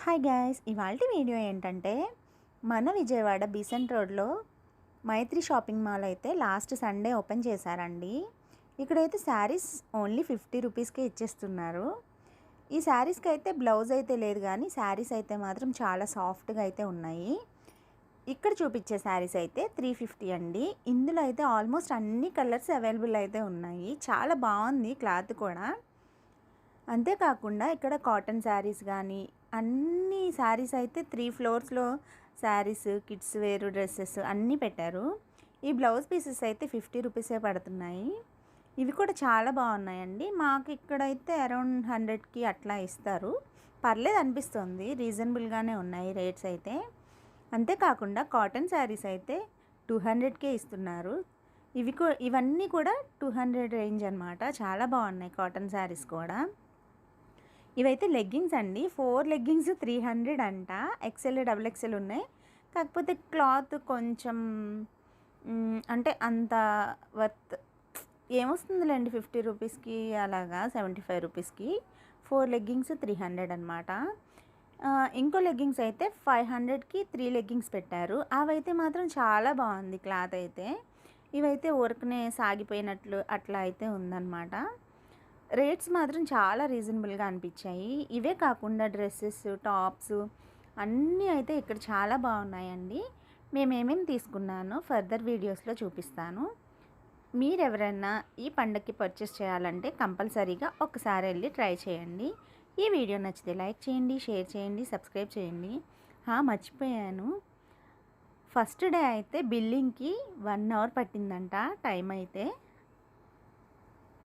Hi guys, ఇవాల్టి video ఏంటంటే మన విజయవాడ బీసెంట్ రోడ్లో మైత్రి షాపింగ్ మాల్ అయితే లాస్ట్ సండే ఓపెన్ చేశారండి. ఇక్కడైతే శారీస్ ఓన్లీ 50 రూపీస్కే ఇచ్చేస్తున్నారు. ఈ శారీస్కి అయితే బ్లౌజ్ అయితే లేదు, కానీ శారీస్ అయితే మాత్రం చాలా సాఫ్ట్గా అయితే ఉన్నాయి. ఇక్కడ చూపించే శారీస్ అయితే 350 అండి. ఇందులో అయితే ఆల్మోస్ట్ అన్ని కలర్స్ అవైలబుల్ అయితే ఉన్నాయి. చాలా బాగుంది క్లాత్ కూడా. అంతేకాకుండా ఇక్కడ కాటన్ శారీస్ కానీ అన్ని శారీస్ అయితే 3 ఫ్లోర్స్లో శారీస్, కిడ్స్ వేర్ డ్రెస్సెస్ అన్నీ పెట్టారు. ఈ బ్లౌజ్ పీసెస్ అయితే 50 రూపీసే పడుతున్నాయి. ఇవి కూడా చాలా బాగున్నాయండి. మాకు ఇక్కడైతే అరౌండ్ 100కి అట్లా ఇస్తారు. పర్లేదు అనిపిస్తుంది, రీజనబుల్గానే ఉన్నాయి రేట్స్ అయితే. అంతేకాకుండా కాటన్ శారీస్ అయితే 200కే ఇస్తున్నారు. ఇవన్నీ కూడా 200 రేంజ్ అనమాట. చాలా బాగున్నాయి కాటన్ శారీస్ కూడా. ఇవైతే లెగ్గింగ్స్ అండి. 4 లెగ్గింగ్స్ 300 అంట. ఎక్సెల్, డబుల్ ఎక్సెల్ ఉన్నాయి. కాకపోతే క్లాత్ కొంచెం అంటే అంత వర్త్ ఏమొస్తుందిలేండి 50 రూపీస్కి, అలాగా 75 రూపీస్కి 4 లెగ్గింగ్స్ 300 అనమాట. ఇంకో లెగ్గింగ్స్ అయితే 500కి 3 లెగ్గింగ్స్ పెట్టారు. అవైతే మాత్రం చాలా బాగుంది క్లాత్ అయితే. ఇవైతే ఊరకనే సాగిపోయినట్లు అట్లా అయితే ఉందన్నమాట. రేట్స్ మాత్రం చాలా రీజనబుల్గా అనిపించాయి. ఇవే కాకుండా డ్రెస్సెస్, టాప్స్ అన్నీ అయితే ఇక్కడ చాలా బాగున్నాయండి. మేమేమేమి తీసుకున్నానో ఫర్దర్ వీడియోస్లో చూపిస్తాను. మీరెవరైనా ఈ పండగకి పర్చేస్ చేయాలంటే కంపల్సరీగా ఒకసారి వెళ్ళి ట్రై చేయండి. ఈ వీడియో నచ్చితే లైక్ చేయండి, షేర్ చేయండి, సబ్స్క్రైబ్ చేయండి. మర్చిపోయాను, ఫస్ట్ డే అయితే బిల్లింగ్కి 1 అవర్ పట్టిందంట టైం అయితే.